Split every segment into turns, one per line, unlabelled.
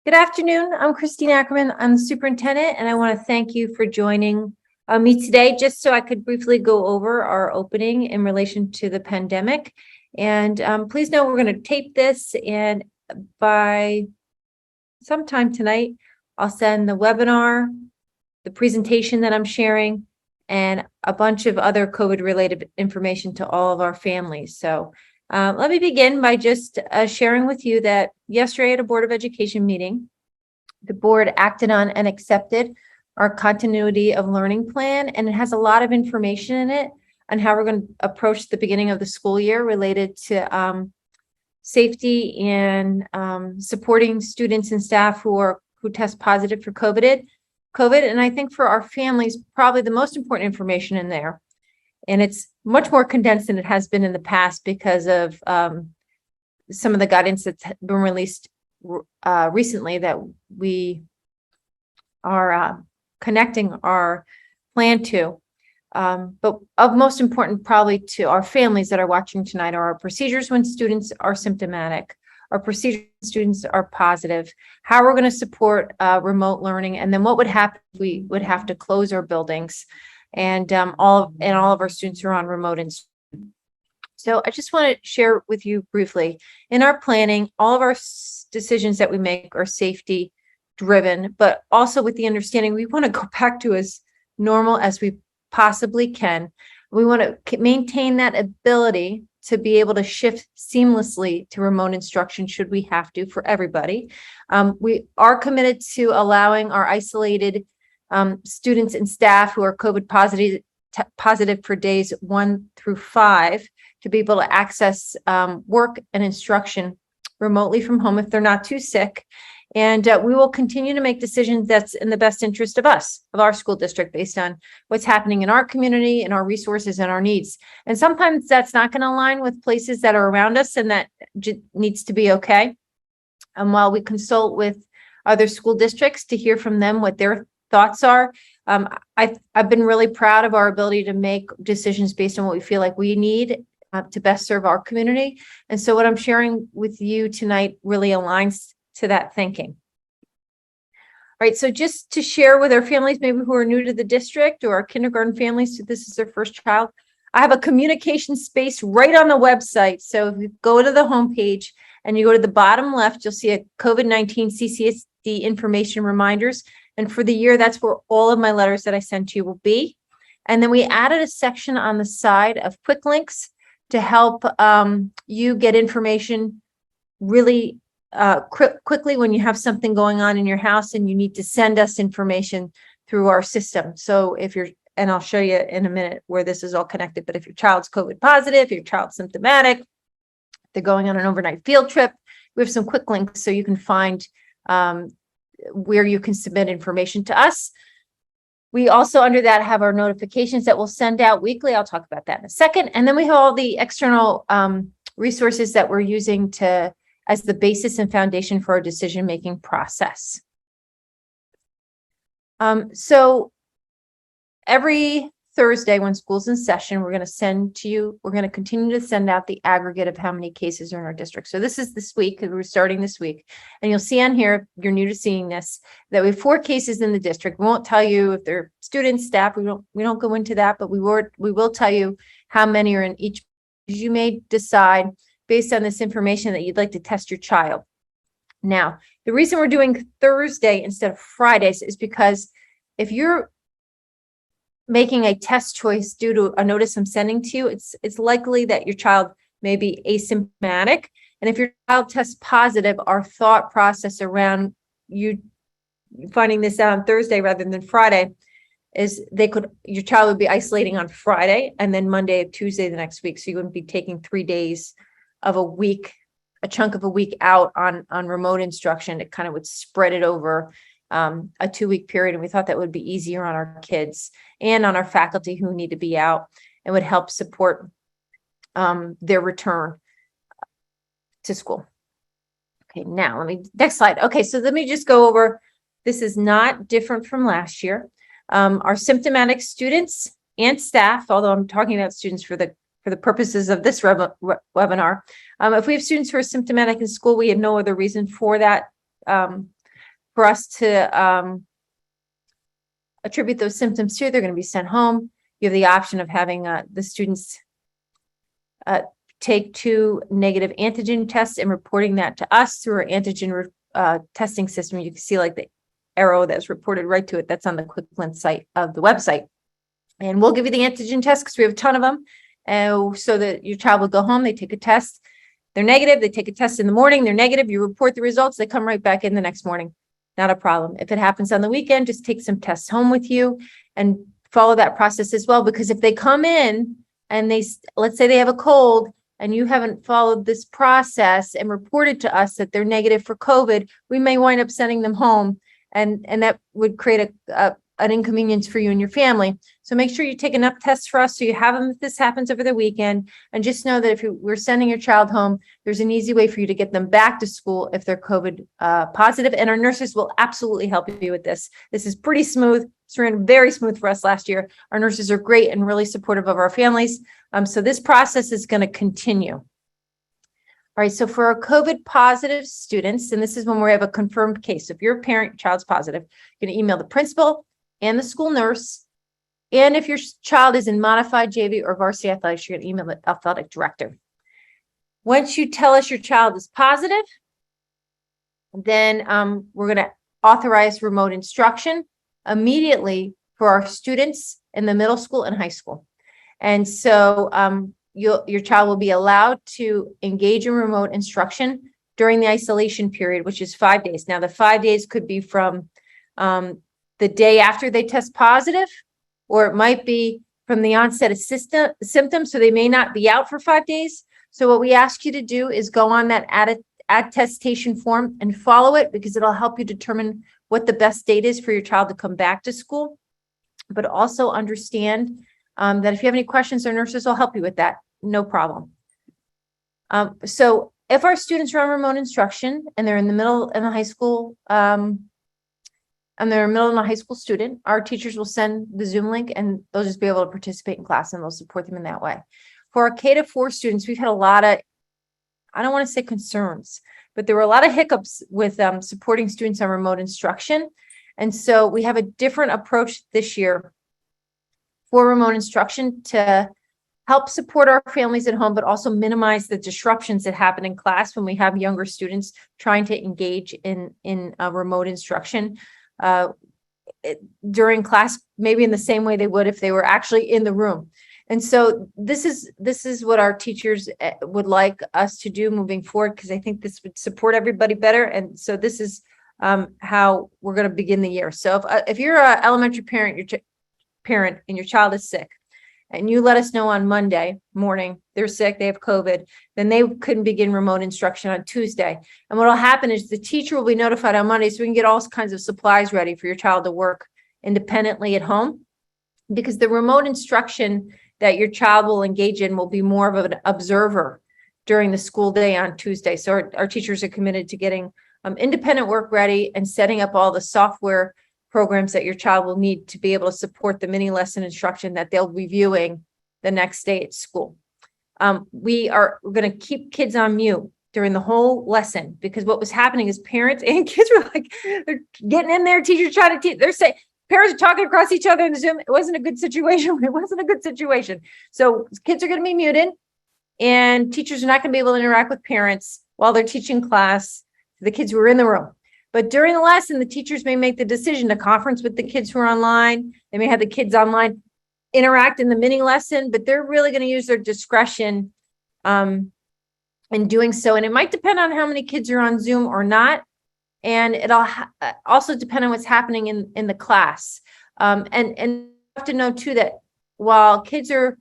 Good afternoon. I'm Christine Ackerman. I'm the superintendent, and I want to thank you for joining me today, just so I could briefly go over our opening in relation to the pandemic. And please know we're going to tape this, and by sometime tonight, I'll send the webinar, the presentation that I'm sharing, and a bunch of other COVID-related information to all of our families. So let me begin by just sharing with you that yesterday at a Board of Education meeting, the board acted on and accepted our continuity of learning plan, and it has a lot of information in it on how we're going to approach the beginning of the school year related to safety and supporting students and staff who test positive for COVID. And I think for our families, probably the most important information in there. And it's much more condensed than it has been in the past because of some of the guidance that's been released recently that we are connecting our plan to. But of most important probably to our families that are watching tonight are our procedures when students are symptomatic, our procedures when students are positive, how we're going to support remote learning, and then what would happen if we would have to close our buildings, and all of our students are on remote instruction. So I just want to share with you briefly, in our planning, all of our decisions that we make are safety driven, but also with the understanding we want to go back to as normal as we possibly can. We want to maintain that ability to be able to shift seamlessly to remote instruction should we have to for everybody. We are committed to allowing our isolated students and staff who are COVID positive for days 1 through 5 to be able to access work and instruction remotely from home if they're not too sick. And we will continue to make decisions that's in the best interest of us, of our school district, based on what's happening in our community and our resources and our needs. And sometimes that's not going to align with places that are around us, and that needs to be okay. And while we consult with other school districts to hear from them what their thoughts are, I've been really proud of our ability to make decisions based on what we feel like we need to best serve our community. And so what I'm sharing with you tonight really aligns to that thinking. All right, so just to share with our families maybe who are new to the district, or our kindergarten families, so this is their first child, I have a communication space right on the website. So if you go to the homepage and you go to the bottom left, you'll see a COVID-19 CCSD information reminders. And for the year, that's where all of my letters that I sent to you will be. And then we added a section on the side of quick links to help you get information really quickly when you have something going on in your house and you need to send us information through our system. So if you're, and I'll show you in a minute where this is all connected, but if your child's COVID positive, if your child's symptomatic, they're going on an overnight field trip, we have some quick links so you can find where you can submit information to us. We also under that have our notifications that we'll send out weekly. I'll talk about that in a second. And then we have all the external resources that we're using as the basis and foundation for our decision-making process. So every Thursday when school's in session, we're going to continue to send out the aggregate of how many cases are in our district. So this is this week, because we're starting this week. And you'll see on here, if you're new to seeing this, that we have 4 cases in the district. We won't tell you if they're students, staff, we don't go into that, but we will tell you how many are in each. You may decide based on this information that you'd like to test your child. Now, the reason we're doing Thursday instead of Fridays is because if you're making a test choice due to a notice I'm sending to you, it's likely that your child may be asymptomatic. And if your child tests positive, our thought process around you finding this out on Thursday rather than Friday is your child would be isolating on Friday and then Monday and Tuesday the next week. So you wouldn't be taking 3 days of a week, a chunk of a week out on remote instruction. It kind of would spread it over a 2-week period. And we thought that would be easier on our kids and on our faculty who need to be out, and would help support their return to school. Okay, now next slide. Okay, so let me just go over, this is not different from last year. Our symptomatic students and staff, although I'm talking about students for the purposes of this webinar, if we have students who are symptomatic in school, we have no other reason for that for us to attribute those symptoms to, they're going to be sent home. You have the option of having the students take 2 negative antigen tests and reporting that to us through our antigen testing system. You can see like the arrow that's reported right to it. That's on the quick link site of the website. And we'll give you the antigen test because we have a ton of them. So that your child will go home, they take a test, they're negative, they take a test in the morning, they're negative, you report the results, they come right back in the next morning. Not a problem. If it happens on the weekend, just take some tests home with you and follow that process as well. Because if they come in and let's say they have a cold and you haven't followed this process and reported to us that they're negative for COVID, we may wind up sending them home, and that would create an inconvenience for you and your family. So make sure you take enough tests for us so you have them if this happens over the weekend. And just know that if we're sending your child home, there's an easy way for you to get them back to school if they're COVID positive. And our nurses will absolutely help you with this. This is pretty smooth. It's ran very smooth for us last year. Our nurses are great and really supportive of our families. So this process is going to continue. All right, so for our COVID positive students, and this is when we have a confirmed case. If you're a parent, your child's positive, you're going to email the principal and the school nurse. And if your child is in modified JV or varsity athletics, you're going to email the athletic director. Once you tell us your child is positive, then we're going to authorize remote instruction immediately for our students in the middle school and high school. And so your child will be allowed to engage in remote instruction during the isolation period, which is 5 days. Now, the 5 days could be from the day after they test positive, or it might be from the onset of symptoms, so they may not be out for 5 days. So what we ask you to do is go on that attestation form and follow it, because it'll help you determine what the best date is for your child to come back to school. But also understand that if you have any questions, our nurses will help you with that. No problem. So if our students are on remote instruction and they're in the middle and the high school, and they're a middle and a high school student, our teachers will send the Zoom link and they'll just be able to participate in class, and they'll support them in that way. For our K-4 students, we've had a lot of, I don't want to say concerns, but there were a lot of hiccups with supporting students on remote instruction. And so we have a different approach this year for remote instruction to help support our families at home, but also minimize the disruptions that happen in class when we have younger students trying to engage in remote instruction during class, maybe in the same way they would if they were actually in the room. And so this is what our teachers would like us to do moving forward, because I think this would support everybody better. And so this is how we're going to begin the year. So if you're an elementary parent, parent and your child is sick, and you let us know on Monday morning they're sick, they have COVID, then they couldn't begin remote instruction on Tuesday. And what will happen is the teacher will be notified on Monday, so we can get all kinds of supplies ready for your child to work independently at home, because the remote instruction that your child will engage in will be more of an observer during the school day on Tuesday. So our teachers are committed to getting independent work ready and setting up all the software programs that your child will need to be able to support the mini lesson instruction that they'll be viewing the next day at school. We're going to keep kids on mute during the whole lesson, because what was happening is parents and kids were like, they're getting in there, teachers trying to teach, they're saying, parents are talking across each other in the Zoom. It wasn't a good situation. It wasn't a good situation. So kids are going to be muted, and teachers are not going to be able to interact with parents while they're teaching class to the kids who are in the room. But during the lesson, the teachers may make the decision to conference with the kids who are online. They may have the kids online interact in the mini lesson, but they're really going to use their discretion in doing so. And it might depend on how many kids are on Zoom or not. And it'll also depend on what's happening in the class. And you have to know too that while kids are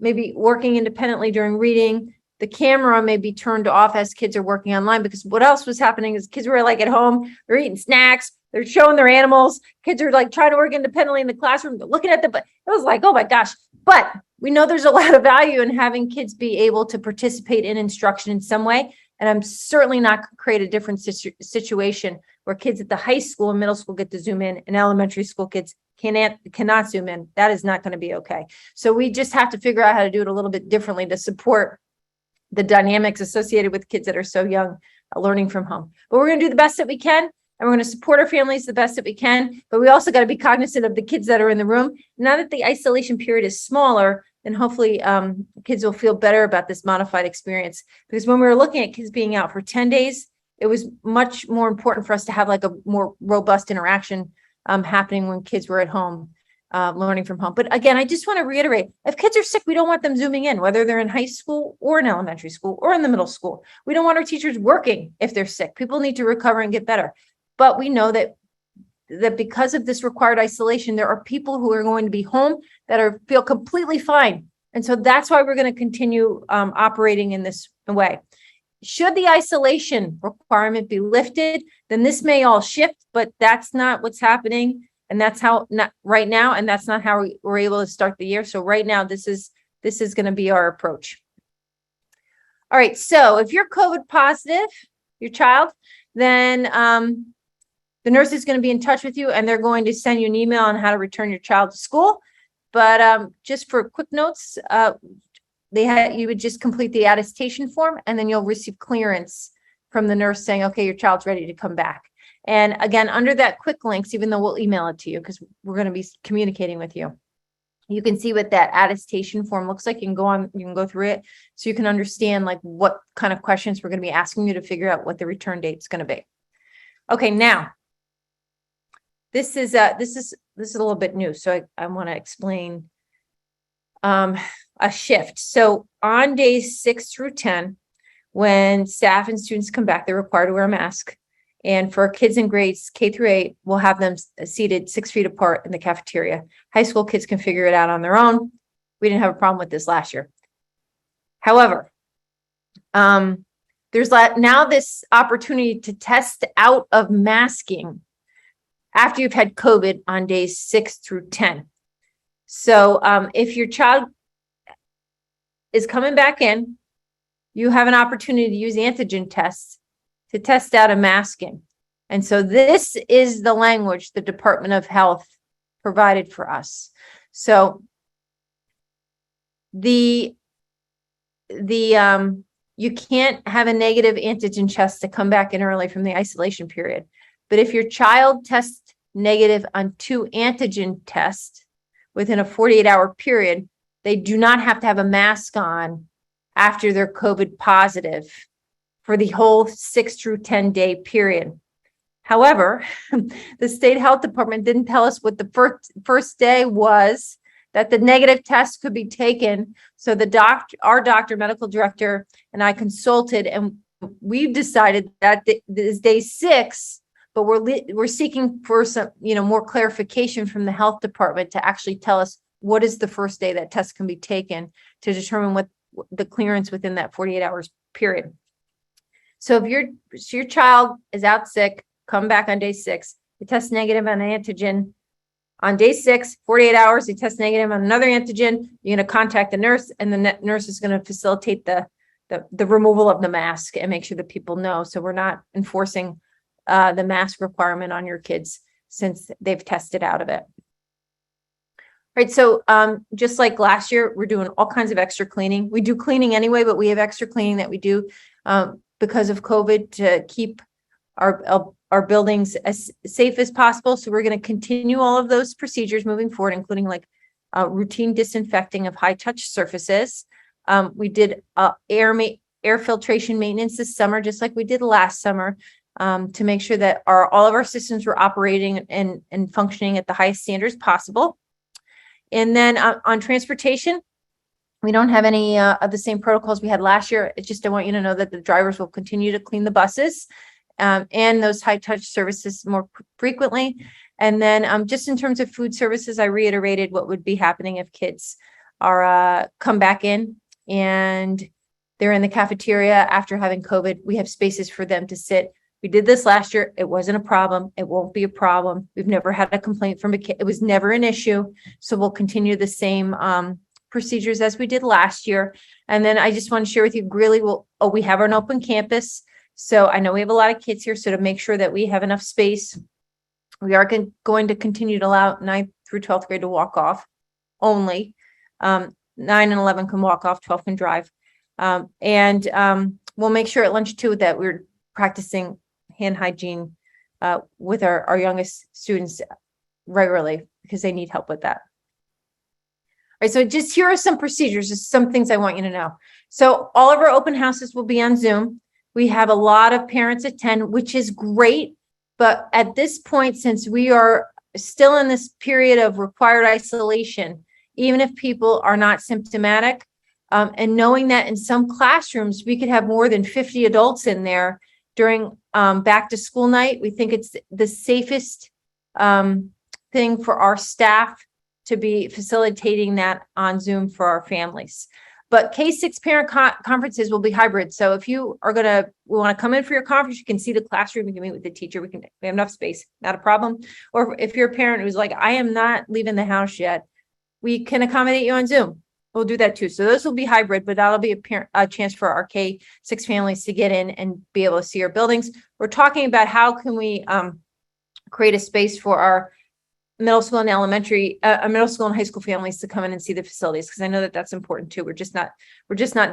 maybe working independently during reading, the camera may be turned off as kids are working online, because what else was happening is kids were like at home, they're eating snacks, they're showing their animals. Kids are like trying to work independently in the classroom, they're looking at but it was like, oh my gosh. But we know there's a lot of value in having kids be able to participate in instruction in some way. And I'm certainly not going to create a different situation where kids at the high school and middle school get to Zoom in and elementary school kids cannot Zoom in. That is not going to be okay. So we just have to figure out how to do it a little bit differently to support the dynamics associated with kids that are so young learning from home. But we're going to do the best that we can. and we're going to support our families the best that we can, but we also got to be cognizant of the kids that are in the room. Now that the isolation period is smaller, then hopefully kids will feel better about this modified experience. Because when we were looking at kids being out for 10 days, it was much more important for us to have like a more robust interaction happening when kids were at home, learning from home. But again, I just want to reiterate, if kids are sick, we don't want them zooming in, whether they're in high school or in elementary school or in the middle school. We don't want our teachers working if they're sick. People need to recover and get better. But we know that because of this required isolation, there are people who are going to be home that feel completely fine. And so that's why we're going to continue operating in this way. Should the isolation requirement be lifted, then this may all shift, but that's not what's happening. And that's not right now. And that's not how we're able to start the year. So right now, this is going to be our approach. All right. So if you're COVID positive, your child, then the nurse is going to be in touch with you, and they're going to send you an email on how to return your child to school. But just for quick notes, you would just complete the attestation form, and then you'll receive clearance from the nurse saying, okay, your child's ready to come back. And again, under that quick links, even though we'll email it to you because we're going to be communicating with you, you can see what that attestation form looks like. You can go through it so you can understand like what kind of questions we're going to be asking you to figure out what the return date is going to be. Okay, now this is a little bit new, so I want to explain a shift. So on days 6 through 10, when staff and students come back, they're required to wear a mask. And for kids in grades K through 8, we'll have them seated 6 feet apart in the cafeteria. High school kids can figure it out on their own. We didn't have a problem with this last year. However, there's now this opportunity to test out of masking after you've had COVID on days 6 through 10. So if your child is coming back in, you have an opportunity to use antigen tests to test out of masking. And so this is the language the Department of Health provided for us. So you can't have a negative antigen test to come back in early from the isolation period. But if your child tests negative on 2 antigen tests within a 48-hour period, they do not have to have a mask on after they're COVID positive for the whole 6 through 10 day period. However, the state health department didn't tell us what the first day was that the negative test could be taken. So our doctor, medical director, and I consulted, and we've decided that this is day 6, but we're seeking for some, more clarification from the health department to actually tell us what is the first day that test can be taken to determine what the clearance within that 48 hours period. So if your child is out sick, come back on day 6, they test negative on antigen. On day 6, 48 hours, they test negative on another antigen. You're going to contact the nurse, and the nurse is going to facilitate the removal of the mask and make sure that people know. So we're not enforcing the mask requirement on your kids since they've tested out of it. Right. So just like last year, we're doing all kinds of extra cleaning. We do cleaning anyway, but we have extra cleaning that we do because of COVID to keep our buildings as safe as possible. So we're going to continue all of those procedures moving forward, including like routine disinfecting of high touch surfaces. We did air filtration maintenance this summer, just like we did last summer, to make sure that all of our systems were operating and functioning at the highest standards possible. And then on transportation, we don't have any of the same protocols we had last year. It's just I want you to know that the drivers will continue to clean the buses and those high touch services more frequently. And then just in terms of food services, I reiterated what would be happening if kids are come back in and they're in the cafeteria after having COVID. We have spaces for them to sit. We did this last year. It wasn't a problem. It won't be a problem. We've never had a complaint from a kid. It was never an issue. So we'll continue the same procedures as we did last year. And then I just want to share with you, really, we have an open campus. So I know we have a lot of kids here. So to make sure that we have enough space, we are going to continue to allow 9th through 12th grade to walk off only. 9 and 11 can walk off, 12 can drive. And we'll make sure at lunch too that we're practicing hand hygiene with our youngest students regularly because they need help with that. All right, so just here are some procedures, just some things I want you to know. So all of our open houses will be on Zoom. We have a lot of parents attend, which is great. But at this point, since we are still in this period of required isolation, even if people are not symptomatic, and knowing that in some classrooms, we could have more than 50 adults in there during back to school night, we think it's the safest thing for our staff to be facilitating that on Zoom for our families. But K-6 parent conferences will be hybrid. So if you are want to come in for your conference, you can see the classroom, you can meet with the teacher, we have enough space, not a problem. Or if you're a parent who's like, I am not leaving the house yet, we can accommodate you on Zoom. We'll do that too. So those will be hybrid, but that'll be a chance for our K-6 families to get in and be able to see our buildings. We're talking about how can we create a space for our middle school and middle school and high school families to come in and see the facilities, because I know that that's important too. We're just not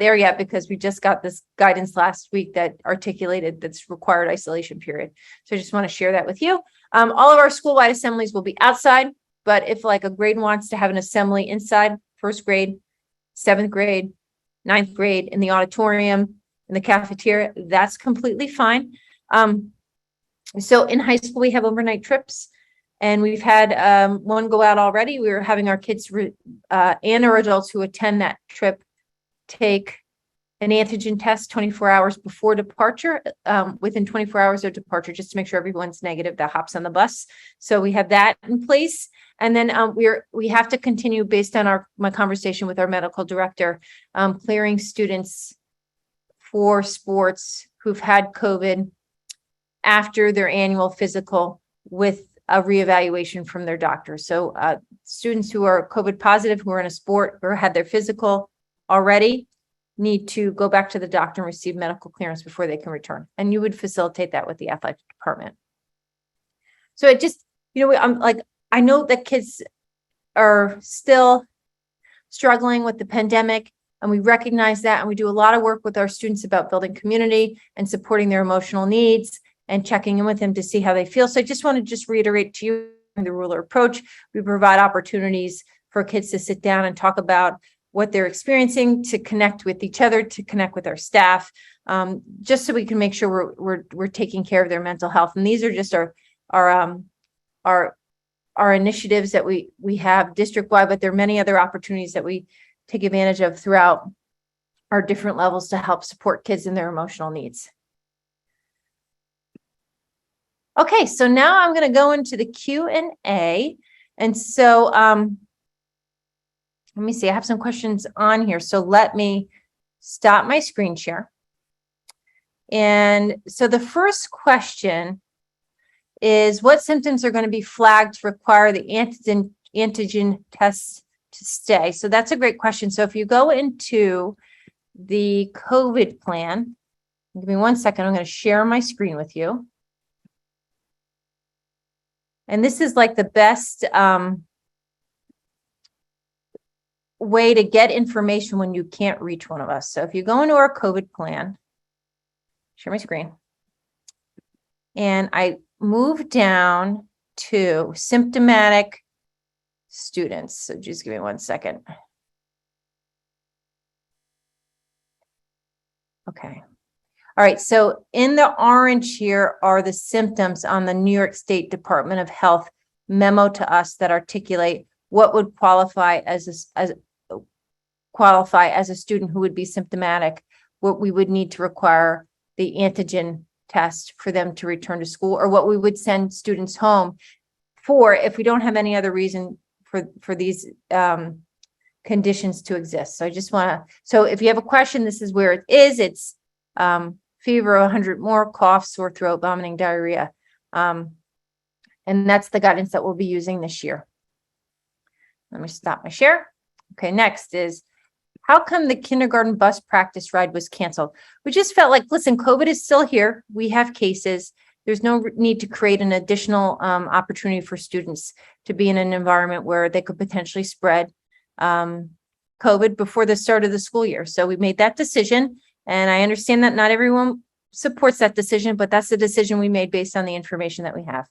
there yet because we just got this guidance last week that articulated that's required isolation period. So I just want to share that with you. All of our school-wide assemblies will be outside, but if like a grade wants to have an assembly inside, first grade, seventh grade, ninth grade, in the auditorium, in the cafeteria, that's completely fine. So in high school, we have overnight trips. And we've had one go out already. We were having our kids and our adults who attend that trip take an antigen test 24 hours before departure, within 24 hours of departure, just to make sure everyone's negative that hops on the bus. So we have that in place. And then we have to continue based on my conversation with our medical director, clearing students for sports who've had COVID after their annual physical with a reevaluation from their doctor. So students who are COVID positive, who are in a sport or had their physical already, need to go back to the doctor and receive medical clearance before they can return. And you would facilitate that with the athletic department. So it just, I know that kids are still struggling with the pandemic, and we recognize that, and we do a lot of work with our students about building community and supporting their emotional needs and checking in with them to see how they feel. So I just want to reiterate to you the ruler approach. We provide opportunities for kids to sit down and talk about what they're experiencing, to connect with each other, to connect with our staff, just so we can make sure we're taking care of their mental health. And these are just our initiatives that we have district-wide, but there are many other opportunities that we take advantage of throughout our different levels to help support kids in their emotional needs. Okay, so now I'm going to go into the Q&A. And so let me see, I have some questions on here. So let me stop my screen share. And so the first question is, what symptoms are going to be flagged to require the antigen tests to stay? So that's a great question. So if you go into the COVID plan, give me 1 second, I'm going to share my screen with you. And this is like the best way to get information when you can't reach one of us. So if you go into our COVID plan, share my screen, and I move down to symptomatic students. So just give me 1 second. Okay. All right, so in the orange here are the symptoms on the New York State Department of Health memo to us that articulate what would qualify as a student who would be symptomatic, what we would need to require the antigen test for them to return to school, or what we would send students home for if we don't have any other reason for these conditions to exist. So I just want to, so if you have a question, this is where it is. It's fever 100 more, cough, sore throat, vomiting, diarrhea. And that's the guidance that we'll be using this year. Let me stop my share. Okay, next is, how come the kindergarten bus practice ride was canceled? We just felt like, listen, COVID is still here. We have cases. There's no need to create an additional opportunity for students to be in an environment where they could potentially spread COVID before the start of the school year. So we made that decision. And I understand that not everyone supports that decision, but that's the decision we made based on the information that we have.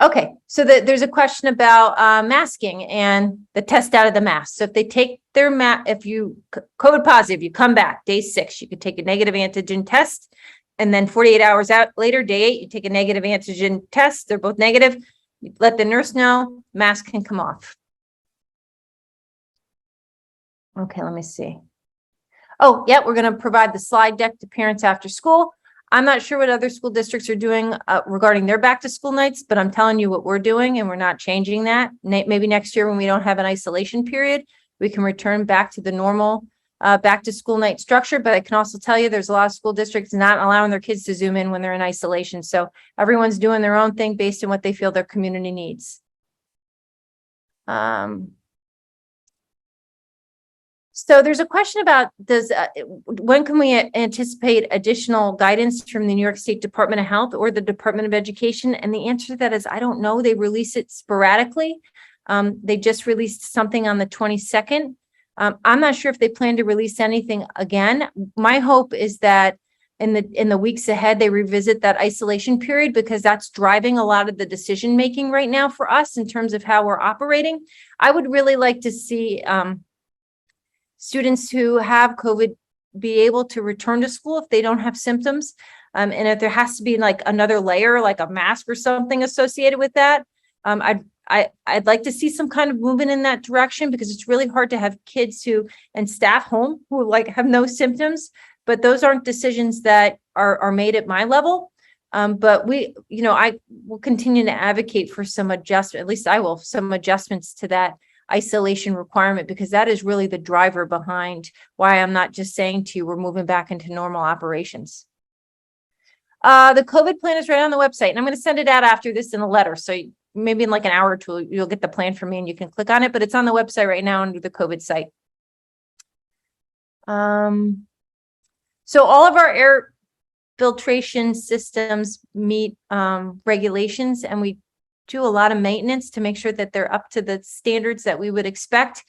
Okay, so there's a question about masking and the test out of the mask. So if they take their if you COVID positive, you come back day 6, you could take a negative antigen test, and then 48 hours out later, day 8, you take a negative antigen test. They're both negative. You let the nurse know, mask can come off. Okay, let me see. Oh, yeah, we're going to provide the slide deck to parents after school. I'm not sure what other school districts are doing regarding their back to school nights, but I'm telling you what we're doing, and we're not changing that. Maybe next year when we don't have an isolation period, we can return back to the normal back to school night structure. But I can also tell you there's a lot of school districts not allowing their kids to Zoom in when they're in isolation. So everyone's doing their own thing based on what they feel their community needs. So there's a question about when can we anticipate additional guidance from the New York State Department of Health or the Department of Education? And the answer to that is, I don't know. They release it sporadically. They just released something on the 22nd. I'm not sure if they plan to release anything again. My hope is that in the weeks ahead, they revisit that isolation period, because that's driving a lot of the decision making right now for us in terms of how we're operating. I would really like to see students who have COVID be able to return to school if they don't have symptoms. And if there has to be like another layer, like a mask or something associated with that, I'd like to see some kind of movement in that direction, because it's really hard to have kids and staff home who like have no symptoms, but those aren't decisions that are made at my level. But I will continue to advocate for some adjustment, at least I will, some adjustments to that isolation requirement, because that is really the driver behind why I'm not just saying to you, we're moving back into normal operations. The COVID plan is right on the website, and I'm going to send it out after this in a letter. So maybe in like an hour or two, you'll get the plan from me and you can click on it, but it's on the website right now under the COVID site. So all of our air filtration systems meet regulations, and we do a lot of maintenance to make sure that they're up to the standards that we would expect.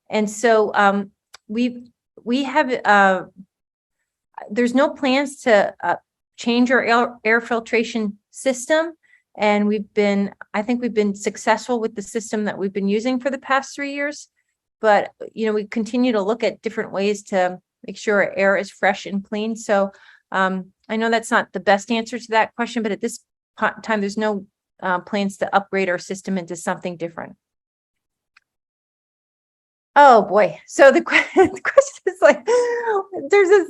And so we have there's no plans to change our air filtration system. And I think we've been successful with the system that we've been using for the past 3 years. But, we continue to look at different ways to make sure our air is fresh and clean. So I know that's not the best answer to that question, but at this time, there's no plans to upgrade our system into something different. Oh boy. So the question is like, there's this,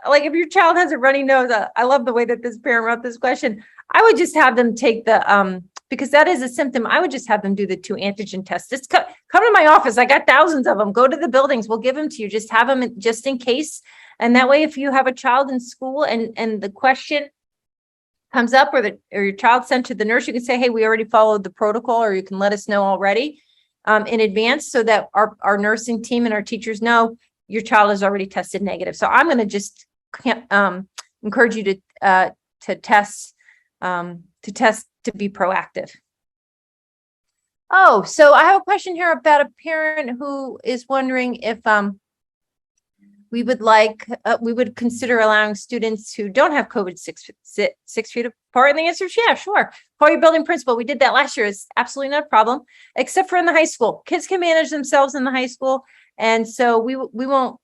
like if your child has a runny nose, I love the way that this parent wrote this question. I would just have them take the, because that is a symptom. I would just have them do the 2 antigen tests. Just come to my office. I got thousands of them. Go to the buildings. We'll give them to you. Just have them just in case. And that way, if you have a child in school and the question comes up, or your child sent to the nurse, you can say, hey, we already followed the protocol, or you can let us know already in advance, so that our nursing team and our teachers know your child is already tested negative. So I'm going to just encourage you to test, to be proactive. Oh, so I have a question here about a parent who is wondering if we would consider allowing students who don't have COVID 6 feet apart. And the answer is, yeah, sure. Call your building principal. We did that last year. It's absolutely not a problem, except for in the high school. Kids can manage themselves in the high school. And so we won't,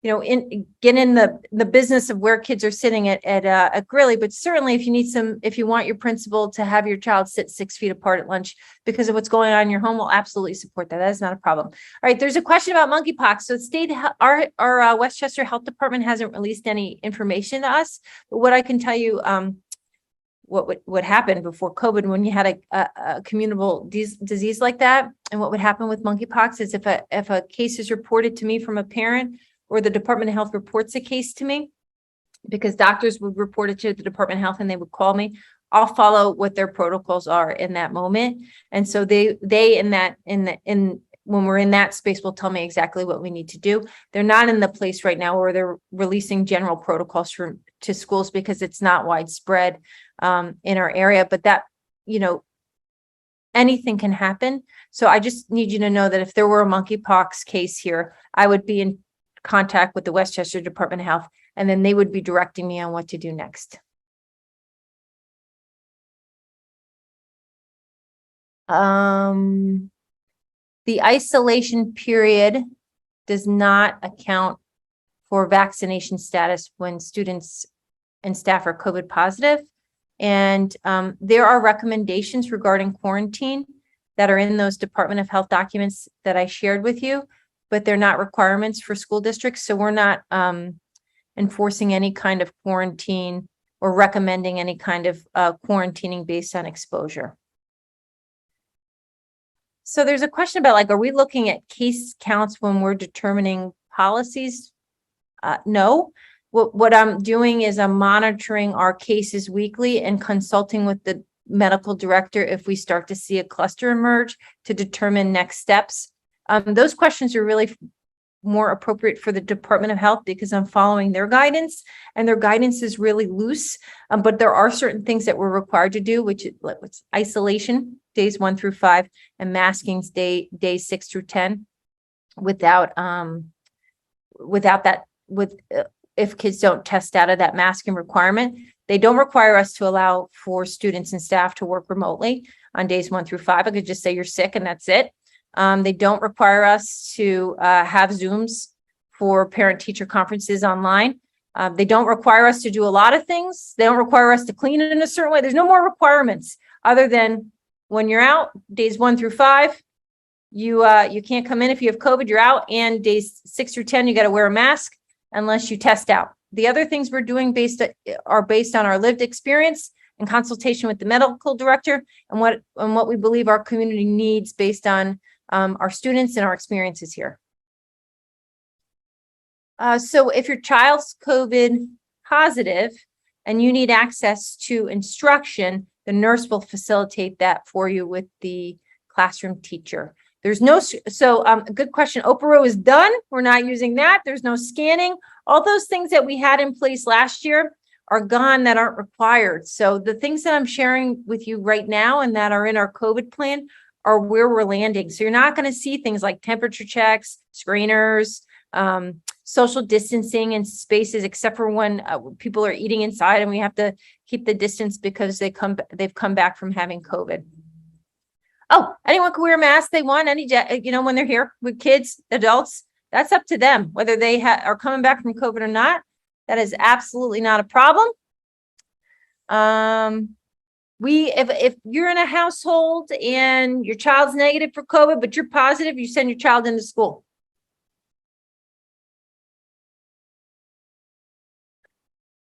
get in the business of where kids are sitting at Greeley. But certainly if you want your principal to have your child sit 6 feet apart at lunch because of what's going on in your home, we'll absolutely support that. That is not a problem. All right. There's a question about monkeypox. So our Westchester Health Department hasn't released any information to us, but what I can tell you, what happened before COVID when you had a communicable disease like that, and what would happen with monkeypox is if a case is reported to me from a parent, or the Department of Health reports a case to me, because doctors would report it to the Department of Health and they would call me, I'll follow what their protocols are in that moment. And so they when we're in that space, will tell me exactly what we need to do. They're not in the place right now where they're releasing general protocols to schools, because it's not widespread in our area, but that, anything can happen. So I just need you to know that if there were a monkeypox case here, I would be in contact with the Westchester Department of Health, and then they would be directing me on what to do next. The isolation period does not account for vaccination status when students and staff are COVID positive. And there are recommendations regarding quarantine that are in those Department of Health documents that I shared with you, but they're not requirements for school districts. So we're not enforcing any kind of quarantine or recommending any kind of quarantining based on exposure. So there's a question about, like, are we looking at case counts when we're determining policies? No. What I'm doing is I'm monitoring our cases weekly and consulting with the medical director if we start to see a cluster emerge to determine next steps. Those questions are really more appropriate for the Department of Health because I'm following their guidance, and their guidance is really loose. But there are certain things that we're required to do, which is isolation days 1 through 5 and masking days 6 through 10. If kids don't test out of that masking requirement, they don't require us to allow for students and staff to work remotely on days 1 through 5. I could just say you're sick and that's it. They don't require us to have Zooms for parent-teacher conferences online. They don't require us to do a lot of things. They don't require us to clean it in a certain way. There's no more requirements other than when you're out, days 1 through 5, you can't come in if you have COVID, you're out, and days 6 through 10, you got to wear a mask unless you test out. The other things we're doing are based on our lived experience in consultation with the medical director and what we believe our community needs based on our students and our experiences here. So if your child's COVID positive and you need access to instruction, the nurse will facilitate that for you with the classroom teacher. There's no, good question. Opero is done. We're not using that. There's no scanning. All those things that we had in place last year are gone that aren't required. So the things that I'm sharing with you right now and that are in our COVID plan are where we're landing. So you're not going to see things like temperature checks, screeners, social distancing in spaces, except for when people are eating inside and we have to keep the distance because they've come back from having COVID. Oh, anyone can wear a mask they want, when they're here with kids, adults, that's up to them, whether they are coming back from COVID or not. That is absolutely not a problem. If you're in a household and your child's negative for COVID, but you're positive, you send your child into school.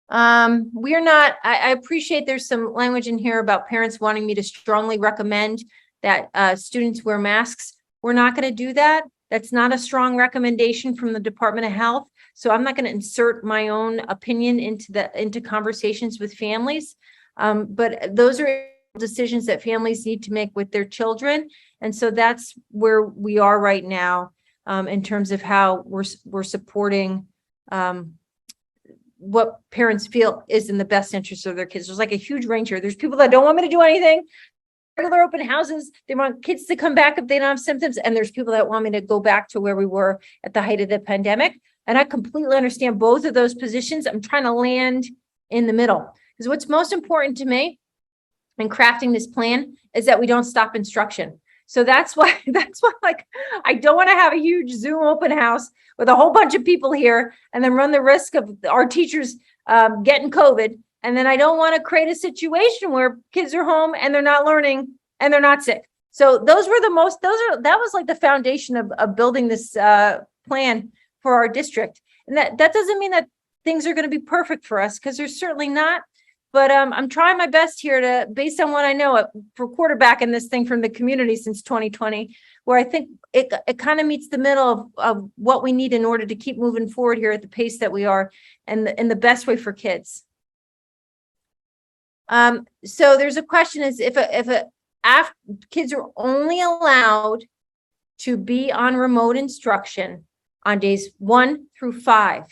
We're not, I appreciate there's some language in here about parents wanting me to strongly recommend that students wear masks. We're not going to do that. That's not a strong recommendation from the Department of Health. So I'm not going to insert my own opinion into conversations with families. But those are decisions that families need to make with their children. And so that's where we are right now in terms of how we're supporting what parents feel is in the best interest of their kids. There's like a huge range here. There's people that don't want me to do anything. Regular open houses, they want kids to come back if they don't have symptoms. And there's people that want me to go back to where we were at the height of the pandemic. And I completely understand both of those positions. I'm trying to land in the middle because what's most important to me in crafting this plan is that we don't stop instruction. So that's why like, I don't want to have a huge Zoom open house with a whole bunch of people here and then run the risk of our teachers getting COVID. And then I don't want to create a situation where kids are home and they're not learning and they're not sick. So that was like the foundation of building this plan for our district. And that doesn't mean that things are going to be perfect for us because they're certainly not. But I'm trying my best here to, based on what I know, for quarterbacking this thing from the community since 2020, where I think it kind of meets the middle of what we need in order to keep moving forward here at the pace that we are and in the best way for kids. So there's a question is if kids are only allowed to be on remote instruction on days 1 through 5,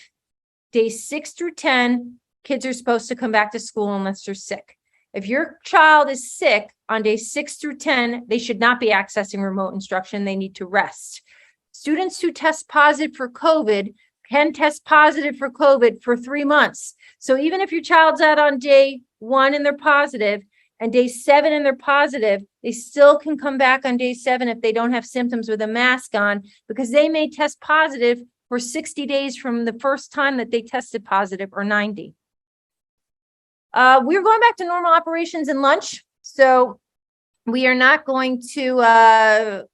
days 6 through 10, kids are supposed to come back to school unless they're sick. If your child is sick on days 6 through 10, they should not be accessing remote instruction. They need to rest. Students who test positive for COVID, can test positive for COVID for 3 months. So even if your child's out on day 1 and they're positive, and day 7 and they're positive, they still can come back on day 7 if they don't have symptoms with a mask on, because they may test positive for 60 days from the first time that they tested positive, or 90. We're going back to normal operations and lunch. So we are not going to,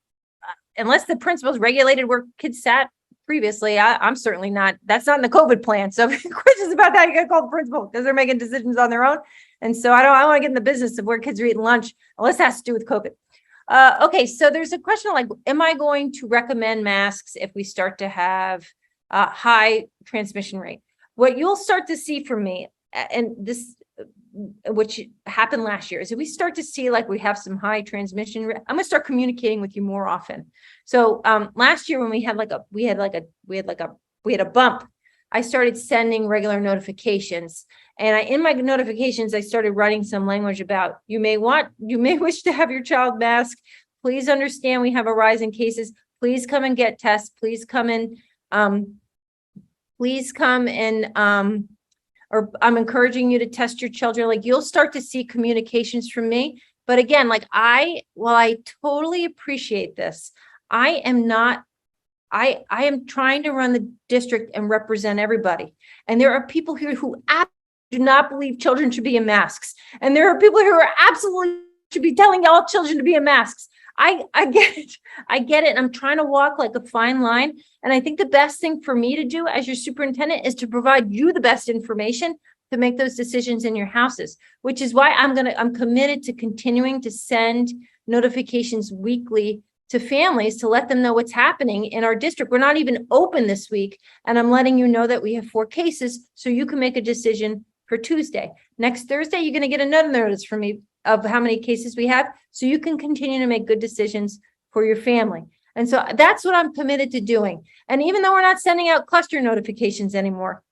unless the principals regulated where kids sat previously, I'm certainly not. That's not in the COVID plan. So if you have questions about that, you got to call the principal, because they're making decisions on their own. And so I want to get in the business of where kids are eating lunch, unless it has to do with COVID. Okay, so there's a question like, am I going to recommend masks if we start to have high transmission rate? What you'll start to see from me, and this, which happened last year, is if we start to see like we have some high transmission rate, I'm going to start communicating with you more often. So last year when we had a bump, I started sending regular notifications, and in my notifications, I started writing some language about you may wish to have your child masked. Please understand we have a rise in cases. Please come and get tests. Please come and or I'm encouraging you to test your children. Like, you'll start to see communications from me. But again, like while I totally appreciate this, I am trying to run the district and represent everybody. And there are people here who absolutely do not believe children should be in masks. And there are people who are absolutely should be telling all children to be in masks. I get it. I get it. I'm trying to walk like a fine line. And I think the best thing for me to do as your superintendent is to provide you the best information to make those decisions in your houses, which is why I'm committed to continuing to send notifications weekly to families to let them know what's happening in our district. We're not even open this week, and I'm letting you know that we have 4 cases so you can make a decision for Tuesday. Next Thursday, you're going to get another notice from me of how many cases we have, so you can continue to make good decisions for your family. And so that's what I'm committed to doing. And even though we're not sending out cluster notifications anymore,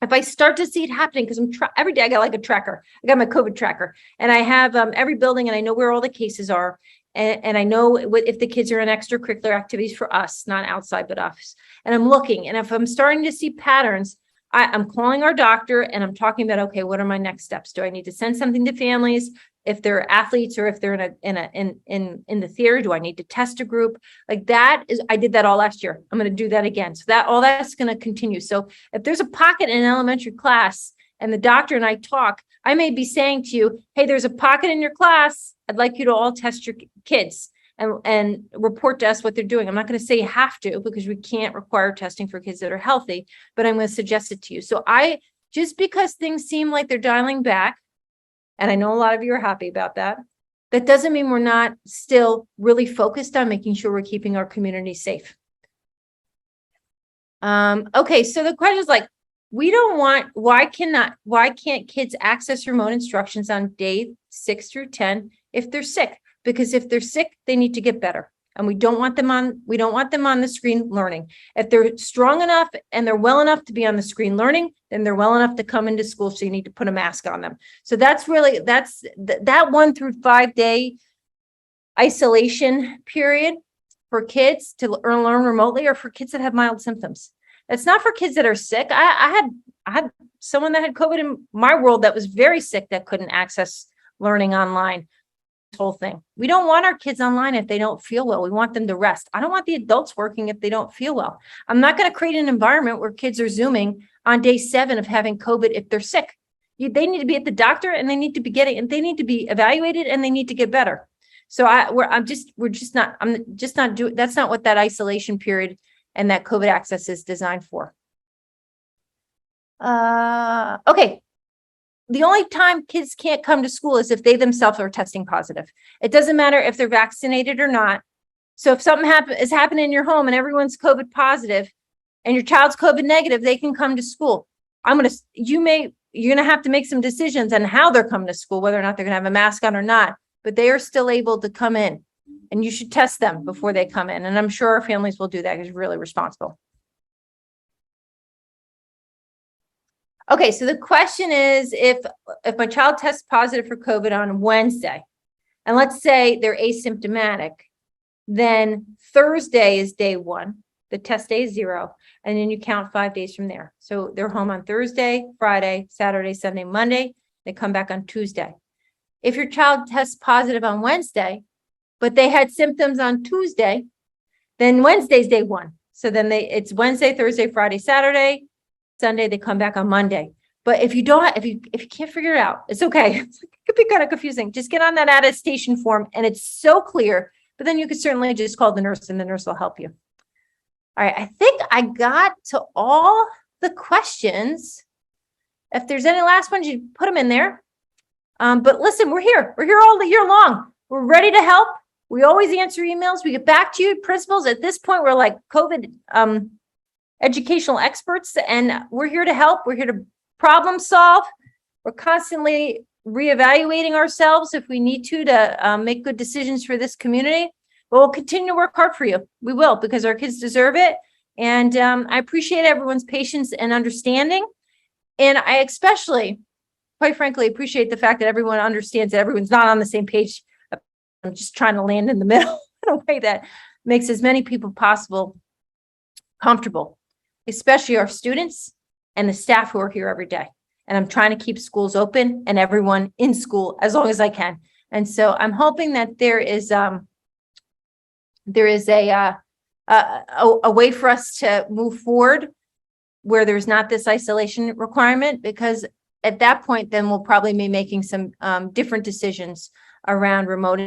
if I start to see it happening, because every day I got like a tracker, I got my COVID tracker, and I have every building, and I know where all the cases are. And I know if the kids are in extracurricular activities for us, not outside, but us. And I'm looking, and if I'm starting to see patterns, I'm calling our doctor and I'm talking about, okay, what are my next steps? Do I need to send something to families if they're athletes, or if they're in the theater? Do I need to test a group? Like that is, I did that all last year. I'm going to do that again. So all that's going to continue. So if there's a pocket in an elementary class and the doctor and I talk, I may be saying to you, hey, there's a pocket in your class. I'd like you to all test your kids and report to us what they're doing. I'm not going to say you have to, because we can't require testing for kids that are healthy, but I'm going to suggest it to you. So just because things seem like they're dialing back, and I know a lot of you are happy about that, that doesn't mean we're not still really focused on making sure we're keeping our community safe. Okay, so the question is like, why can't kids access remote instructions on day 6 through 10 if they're sick? Because if they're sick, they need to get better. And we don't want them on the screen learning. If they're strong enough and they're well enough to be on the screen learning, then they're well enough to come into school. So you need to put a mask on them. So that's that 1 through 5 day isolation period for kids to learn remotely, or for kids that have mild symptoms. It's not for kids that are sick. I had someone that had COVID in my world that was very sick that couldn't access learning online. This whole thing. We don't want our kids online if they don't feel well. We want them to rest. I don't want the adults working if they don't feel well. I'm not going to create an environment where kids are Zooming on day 7 of having COVID if they're sick. They need to be at the doctor, and they need to be evaluated, and they need to get better. So I'm just not doing, that's not what that isolation period and that COVID access is designed for. Okay. The only time kids can't come to school is if they themselves are testing positive. It doesn't matter if they're vaccinated or not. So if something is happening in your home and everyone's COVID positive and your child's COVID negative, they can come to school. You're going to have to make some decisions on how they're coming to school, whether or not they're going to have a mask on or not, but they are still able to come in, and you should test them before they come in. And I'm sure our families will do that, because you're really responsible. Okay, so the question is, if my child tests positive for COVID on Wednesday, and let's say they're asymptomatic, then Thursday is day 1. The test day is 0. And then you count 5 days from there. So they're home on Thursday, Friday, Saturday, Sunday, Monday. They come back on Tuesday. If your child tests positive on Wednesday, but they had symptoms on Tuesday, then Wednesday's day 1. So then it's Wednesday, Thursday, Friday, Saturday, Sunday, they come back on Monday. But if you can't figure it out, it's okay. It could be kind of confusing. Just get on that attestation form and it's so clear, but then you could certainly just call the nurse and the nurse will help you. All right. I think I got to all the questions. If there's any last ones, you put them in there. But listen, we're here. We're here all the year long. We're ready to help. We always answer emails. We get back to you, principals. At this point, we're like COVID educational experts, and we're here to help. We're here to problem solve. We're constantly reevaluating ourselves if we need to make good decisions for this community. But we'll continue to work hard for you. We will, because our kids deserve it. And I appreciate everyone's patience and understanding. And I especially, quite frankly, appreciate the fact that everyone understands that everyone's not on the same page. I'm just trying to land in the middle in a way that makes as many people possible comfortable, especially our students and the staff who are here every day. And I'm trying to keep schools open and everyone in school as long as I can. And so I'm hoping that there is a way for us to move forward where there's not this isolation requirement, because at that point, then we'll probably be making some different decisions around remote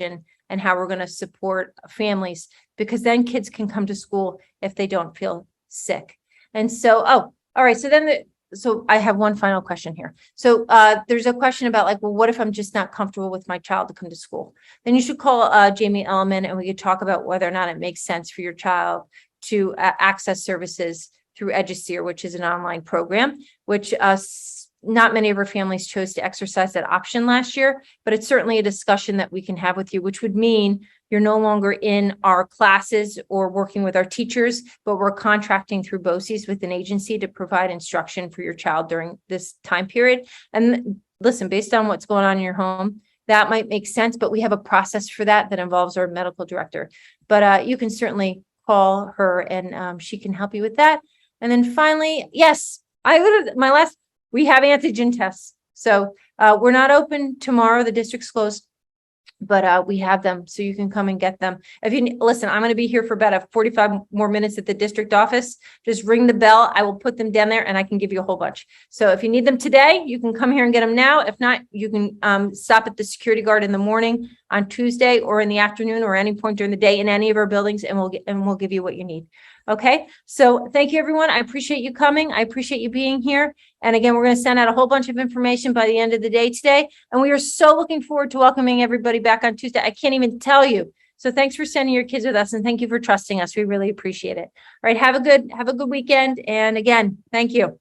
and how we're going to support families, because then kids can come to school if they don't feel sick. And so, all right. So I have one final question here. So there's a question about like, well, what if I'm just not comfortable with my child to come to school? Then you should call Jamie Ellman and we could talk about whether or not it makes sense for your child to access services through EduSeer, which is an online program, which not many of our families chose to exercise that option last year, but it's certainly a discussion that we can have with you, which would mean you're no longer in our classes or working with our teachers, but we're contracting through BOCES with an agency to provide instruction for your child during this time period. And listen, based on what's going on in your home, that might make sense, but we have a process for that involves our medical director. But you can certainly call her and she can help you with that. And then finally, yes, we have antigen tests. So we're not open tomorrow. The district's closed, but we have them so you can come and get them. If you listen, I'm going to be here for about 45 more minutes at the district office. Just ring the bell. I will put them down there and I can give you a whole bunch. So if you need them today, you can come here and get them now. If not, you can stop at the security guard in the morning on Tuesday or in the afternoon or any point during the day in any of our buildings, and we'll give you what you need. Okay, so thank you, everyone. I appreciate you coming. I appreciate you being here. And again, we're going to send out a whole bunch of information by the end of the day today. And we are so looking forward to welcoming everybody back on Tuesday. I can't even tell you. So thanks for sending your kids with us. And thank you for trusting us. We really appreciate it. All right, have a good weekend. And again, thank you.